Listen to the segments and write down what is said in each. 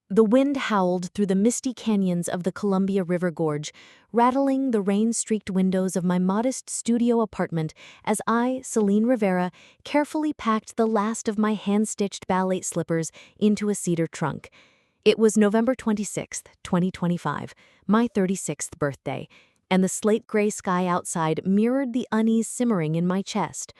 The wind howled through the misty canyons of the Columbia River Gorge, rattling the rain-streaked windows of my modest studio apartment as I, Celine Rivera, carefully packed the last of my hand-stitched ballet slippers into a cedar trunk. It was November 26th, 2025, my 36th birthday, and the slate-gray sky outside mirrored the unease simmering in my chest.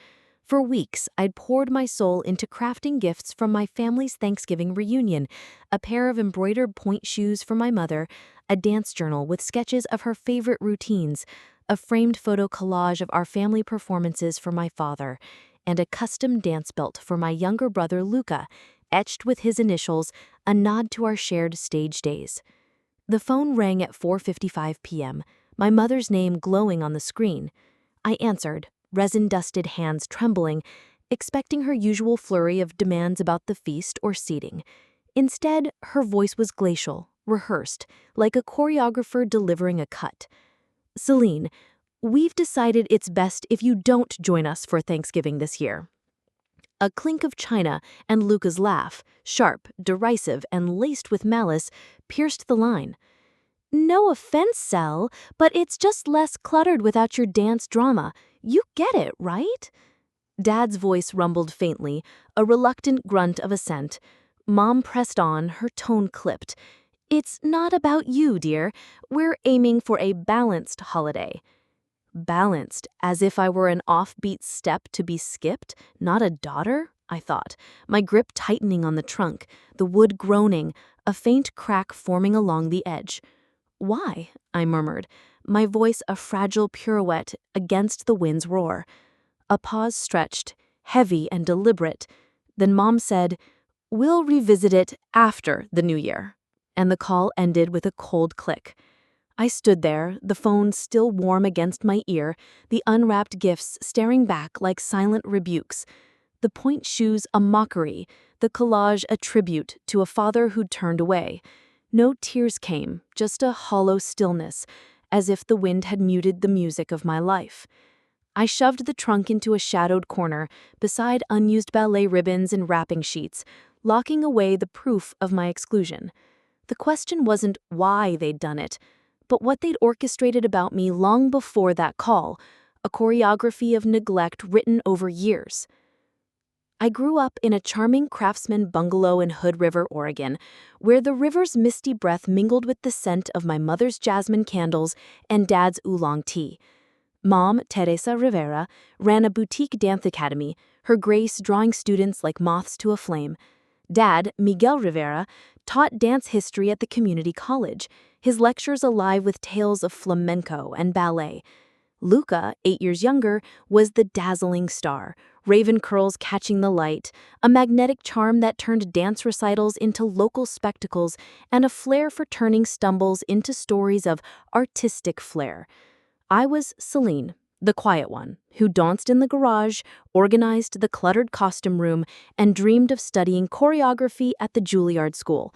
For weeks, I'd poured my soul into crafting gifts from my family's Thanksgiving reunion, a pair of embroidered point shoes for my mother, a dance journal with sketches of her favorite routines, a framed photo collage of our family performances for my father, and a custom dance belt for my younger brother Luca, etched with his initials, a nod to our shared stage days. The phone rang at 4:55 p.m., my mother's name glowing on the screen. I answered, resin-dusted hands trembling, expecting her usual flurry of demands about the feast or seating. Instead, her voice was glacial, rehearsed, like a choreographer delivering a cut. "Celine, we've decided it's best if you don't join us for Thanksgiving this year." A clink of china and Luca's laugh, sharp, derisive, and laced with malice, pierced the line. "No offense, Sel, but it's just less cluttered without your dance drama. You get it, right?" Dad's voice rumbled faintly, a reluctant grunt of assent. Mom pressed on, her tone clipped. "It's not about you, dear. We're aiming for a balanced holiday." Balanced, as if I were an offbeat step to be skipped, not a daughter, I thought, my grip tightening on the trunk, the wood groaning, a faint crack forming along the edge. "Why?" I murmured, my voice a fragile pirouette against the wind's roar. A pause stretched, heavy and deliberate. Then Mom said, "We'll revisit it after the new year." And the call ended with a cold click. I stood there, the phone still warm against my ear, the unwrapped gifts staring back like silent rebukes. The point shoes a mockery, the collage a tribute to a father who'd turned away. No tears came, just a hollow stillness, as if the wind had muted the music of my life. I shoved the trunk into a shadowed corner, beside unused ballet ribbons and wrapping sheets, locking away the proof of my exclusion. The question wasn't why they'd done it, but what they'd orchestrated about me long before that call, a choreography of neglect written over years. I grew up in a charming craftsman bungalow in Hood River, Oregon, where the river's misty breath mingled with the scent of my mother's jasmine candles and dad's oolong tea. Mom, Teresa Rivera, ran a boutique dance academy, her grace drawing students like moths to a flame. Dad, Miguel Rivera, taught dance history at the community college, his lectures alive with tales of flamenco and ballet. Luca, 8 years younger, was the dazzling star, raven curls catching the light, a magnetic charm that turned dance recitals into local spectacles, and a flair for turning stumbles into stories of artistic flair. I was Celine, the quiet one, who danced in the garage, organized the cluttered costume room, and dreamed of studying choreography at the Juilliard School.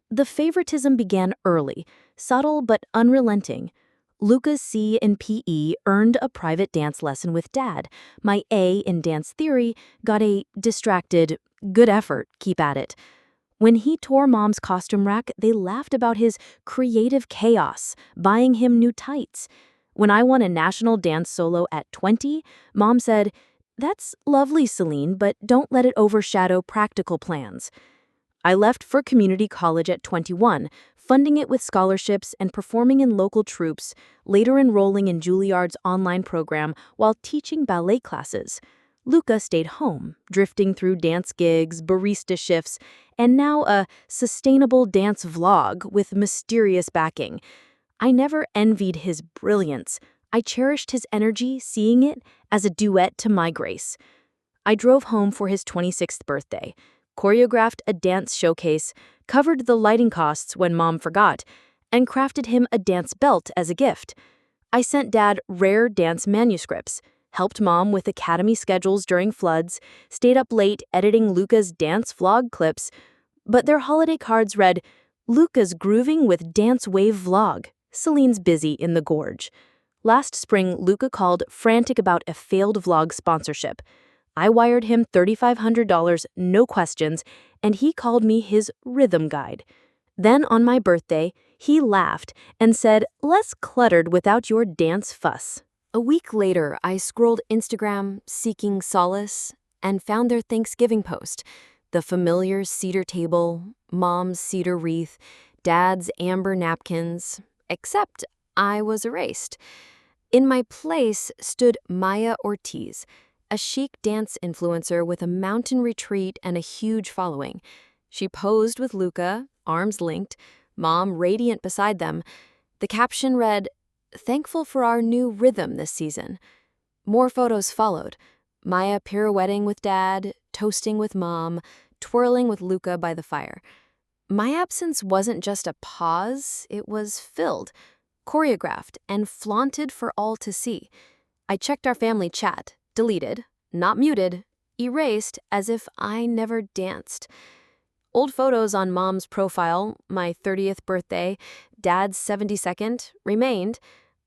The favoritism began early, subtle but unrelenting. Luca's C in PE earned a private dance lesson with Dad. My A in dance theory got a distracted, "good effort, keep at it." When he tore Mom's costume rack, they laughed about his creative chaos, buying him new tights. When I won a national dance solo at 20, Mom said, "That's lovely, Celine, but don't let it overshadow practical plans." I left for community college at 21, funding it with scholarships and performing in local troupes, later enrolling in Juilliard's online program while teaching ballet classes. Luca stayed home, drifting through dance gigs, barista shifts, and now a sustainable dance vlog with mysterious backing. I never envied his brilliance. I cherished his energy, seeing it as a duet to my grace. I drove home for his 26th birthday, choreographed a dance showcase, covered the lighting costs when Mom forgot, and crafted him a dance belt as a gift. I sent Dad rare dance manuscripts, helped Mom with academy schedules during floods, stayed up late editing Luca's dance vlog clips, but their holiday cards read, "Luca's grooving with Dance Wave Vlog. Celine's busy in the gorge." Last spring, Luca called frantic about a failed vlog sponsorship. I wired him $3,500, no questions, and he called me his rhythm guide. Then on my birthday, he laughed and said, "Less cluttered without your dance fuss." A week later, I scrolled Instagram seeking solace and found their Thanksgiving post. The familiar cedar table, mom's cedar wreath, dad's amber napkins, except I was erased. In my place stood Maya Ortiz, a chic dance influencer with a mountain retreat and a huge following. She posed with Luca, arms linked, mom radiant beside them. The caption read, "Thankful for our new rhythm this season." More photos followed. Maya pirouetting with dad, toasting with mom, twirling with Luca by the fire. My absence wasn't just a pause, it was filled, choreographed, and flaunted for all to see. I checked our family chat, deleted, not muted, erased as if I never danced. Old photos on mom's profile, my 30th birthday, dad's 72nd, remained,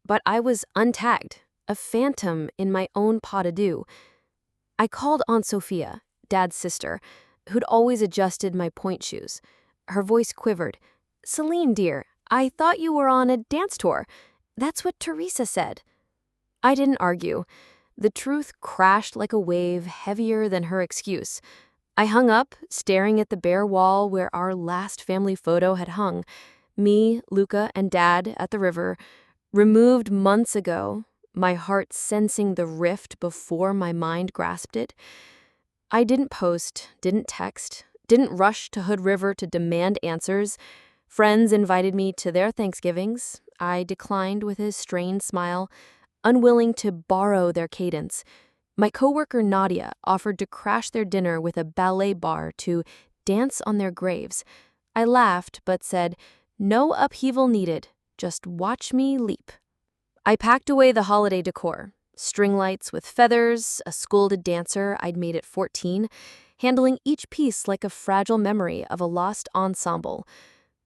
but I was untagged, a phantom in my own pas de deux. I called Aunt Sophia, dad's sister, who'd always adjusted my point shoes. Her voice quivered. "Celine, dear, I thought you were on a dance tour. That's what Teresa said." I didn't argue. The truth crashed like a wave, heavier than her excuse. I hung up, staring at the bare wall where our last family photo had hung. Me, Luca, and Dad at the river, removed months ago, my heart sensing the rift before my mind grasped it. I didn't post, didn't text, didn't rush to Hood River to demand answers. Friends invited me to their Thanksgivings. I declined with a strained smile, unwilling to borrow their cadence. My coworker Nadia offered to crash their dinner with a ballet bar to dance on their graves. I laughed but said, "No upheaval needed, just watch me leap." I packed away the holiday decor, string lights with feathers, a scolded dancer I'd made at 14, handling each piece like a fragile memory of a lost ensemble.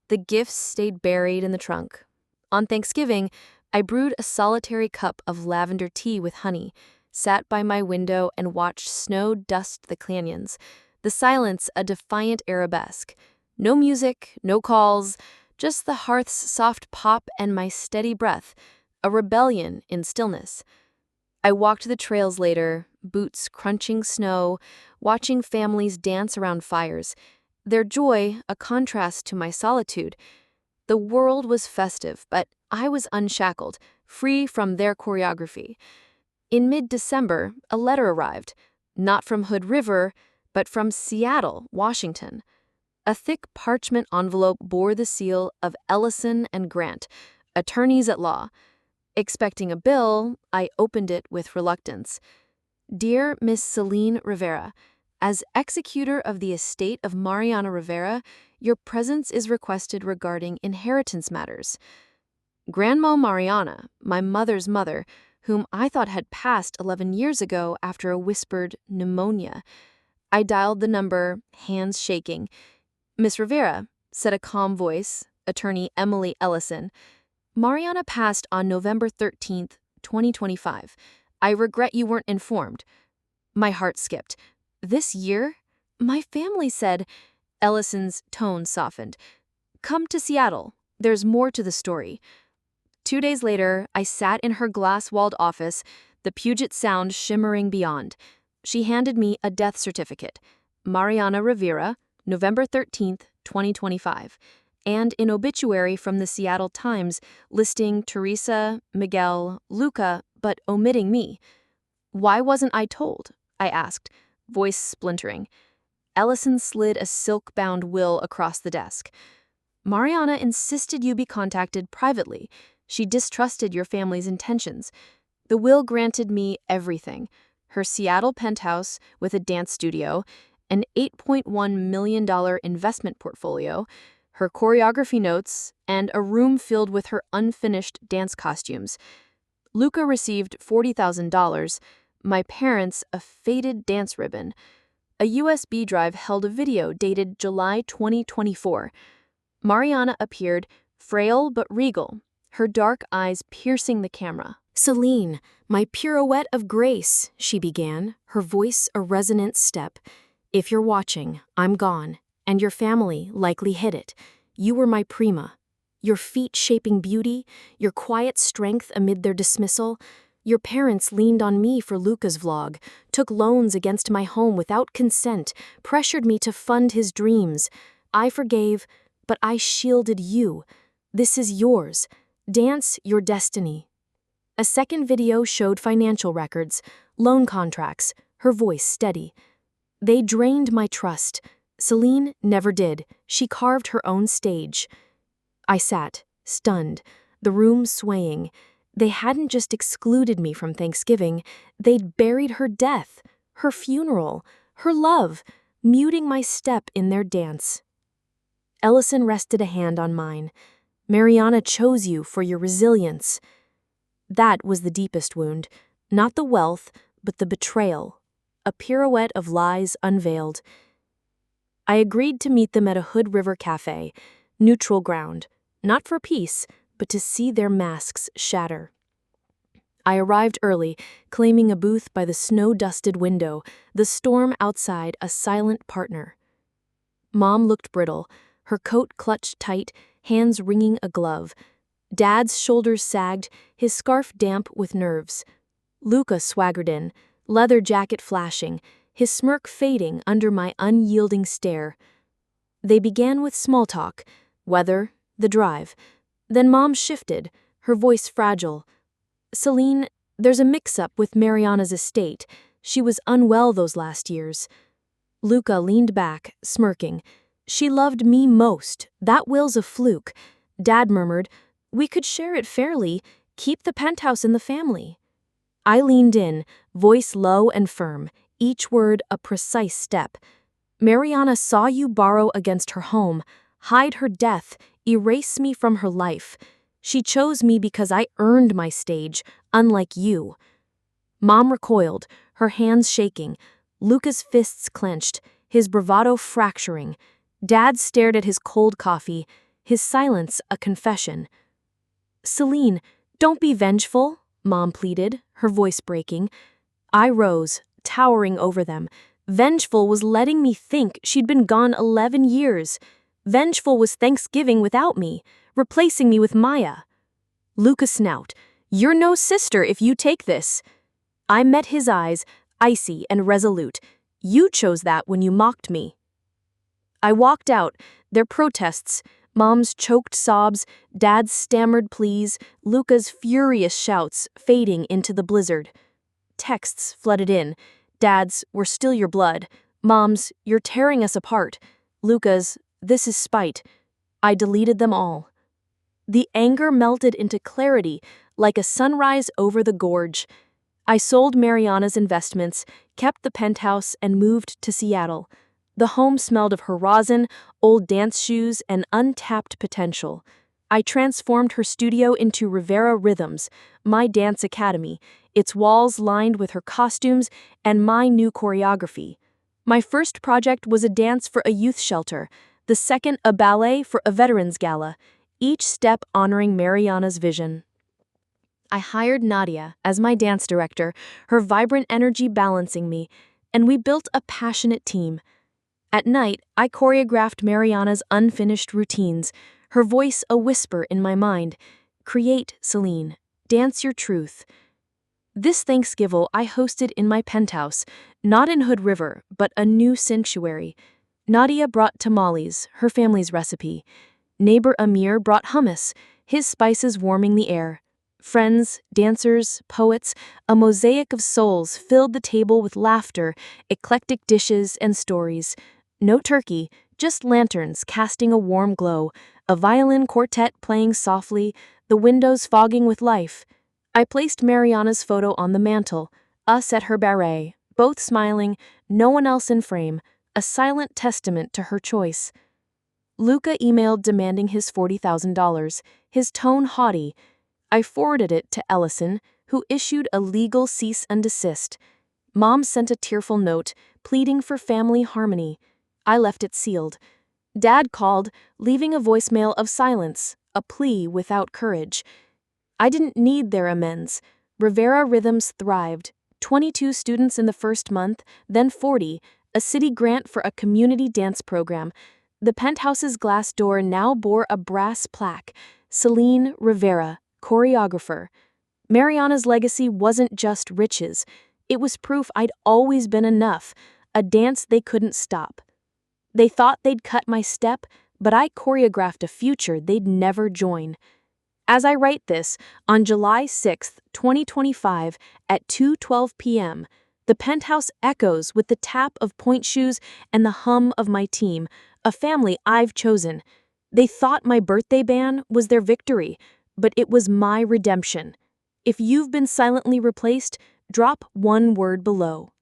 The gifts stayed buried in the trunk. On Thanksgiving, I brewed a solitary cup of lavender tea with honey, sat by my window and watched snow dust the canyons, the silence a defiant arabesque. No music, no calls, just the hearth's soft pop and my steady breath, a rebellion in stillness. I walked the trails later, boots crunching snow, watching families dance around fires, their joy a contrast to my solitude. The world was festive, but I was unshackled, free from their choreography. In mid-December, a letter arrived, not from Hood River, but from Seattle, Washington. A thick parchment envelope bore the seal of Ellison and Grant, attorneys at law. Expecting a bill, I opened it with reluctance. "Dear Miss Celine Rivera, as executor of the estate of Mariana Rivera, your presence is requested regarding inheritance matters." Grandma Mariana, my mother's mother, whom I thought had passed 11 years ago after a whispered pneumonia. I dialed the number, hands shaking. "Miss Rivera," said a calm voice, attorney Emily Ellison. "Mariana passed on November 13th, 2025. I regret you weren't informed." My heart skipped. "This year?" "My family said—" Ellison's tone softened. "Come to Seattle. There's more to the story." 2 days later, I sat in her glass-walled office, the Puget Sound shimmering beyond. She handed me a death certificate. Mariana Rivera, November 13th, 2025. And an obituary from the Seattle Times listing Teresa, Miguel, Luca, but omitting me. "Why wasn't I told?" I asked, voice splintering. Ellison slid a silk-bound will across the desk. "Mariana insisted you be contacted privately. She distrusted your family's intentions. The will granted me everything: her Seattle penthouse with a dance studio, an $8.1 million investment portfolio, her choreography notes, and a room filled with her unfinished dance costumes. Luca received $40,000, my parents a faded dance ribbon. A USB drive held a video dated July 2024. Mariana appeared, frail but regal, her dark eyes piercing the camera. "Celine, my pirouette of grace," she began, her voice a resonant step. "If you're watching, I'm gone, and your family likely hid it. you were my prima. Your feet shaping beauty, your quiet strength amid their dismissal. Your parents leaned on me for Luca's vlog, took loans against my home without consent, pressured me to fund his dreams. I forgave, but I shielded you. This is yours. Dance your destiny. A second video showed financial records, loan contracts, her voice steady. They drained my trust. Celine never did. She carved her own stage. I sat, stunned, the room swaying. They hadn't just excluded me from Thanksgiving, they'd buried her death, her funeral, her love, muting my step in their dance. Ellison rested a hand on mine. Mariana chose you for your resilience. That was the deepest wound, not the wealth, but the betrayal, a pirouette of lies unveiled. I agreed to meet them at a Hood River cafe, neutral ground, not for peace, but to see their masks shatter. I arrived early, claiming a booth by the snow-dusted window, the storm outside a silent partner. Mom looked brittle, her coat clutched tight, hands wringing a glove. Dad's shoulders sagged, his scarf damp with nerves. Luca swaggered in, leather jacket flashing, his smirk fading under my unyielding stare. They began with small talk, weather, the drive. Then Mom shifted, her voice fragile. Celine, there's a mix-up with Mariana's estate. She was unwell those last years. Luca leaned back, smirking. She loved me most. That will's a fluke. Dad murmured, we could share it fairly, keep the penthouse in the family. I leaned in, voice low and firm, each word a precise step. Mariana saw you borrow against her home, hide her death, erase me from her life. She chose me because I earned my stage, unlike you. Mom recoiled, her hands shaking, Luca's fists clenched, his bravado fracturing. Dad stared at his cold coffee, his silence a confession. Celine, don't be vengeful, Mom pleaded, her voice breaking. I rose, towering over them. Vengeful was letting me think she'd been gone 11 years. Vengeful was Thanksgiving without me, replacing me with Maya. Luca snout, you're no sister if you take this. I met his eyes, icy and resolute. You chose that when you mocked me. I walked out, their protests, Mom's choked sobs, Dad's stammered pleas, Luca's furious shouts fading into the blizzard. Texts flooded in. Dad's, we're still your blood. Mom's, you're tearing us apart. Luca's, this is spite. I deleted them all. The anger melted into clarity, like a sunrise over the gorge. I sold Mariana's investments, kept the penthouse, and moved to Seattle. The home smelled of her rosin, old dance shoes, and untapped potential. I transformed her studio into Rivera Rhythms, my dance academy, its walls lined with her costumes and my new choreography. My first project was a dance for a youth shelter, the second a ballet for a veterans gala, each step honoring Mariana's vision. I hired Nadia as my dance director, her vibrant energy balancing me, and we built a passionate team. At night, I choreographed Mariana's unfinished routines, her voice a whisper in my mind. Create, Celine. Dance your truth. This Thanksgiving I hosted in my penthouse, not in Hood River, but a new sanctuary. Nadia brought tamales, her family's recipe. Neighbor Amir brought hummus, his spices warming the air. Friends, dancers, poets, a mosaic of souls filled the table with laughter, eclectic dishes, and stories. No turkey, just lanterns casting a warm glow, a violin quartet playing softly, the windows fogging with life. I placed Mariana's photo on the mantel, us at her beret, both smiling, no one else in frame, a silent testament to her choice. Luca emailed demanding his $40,000, his tone haughty. I forwarded it to Ellison, who issued a legal cease and desist. Mom sent a tearful note, pleading for family harmony. I left it sealed. Dad called, leaving a voicemail of silence, a plea without courage. I didn't need their amends. Rivera Rhythms thrived. 22 students in the first month, then 40, a city grant for a community dance program. The Penthouse's glass door now bore a brass plaque, Celine Rivera, choreographer. Mariana's legacy wasn't just riches. It was proof I'd always been enough, a dance they couldn't stop. They thought they'd cut my step, but I choreographed a future they'd never join. As I write this, on July 6, 2025, at 2:12 p.m., the Penthouse echoes with the tap of point shoes and the hum of my team, a family I've chosen. They thought my birthday ban was their victory, but it was my redemption. If you've been silently replaced, drop one word below.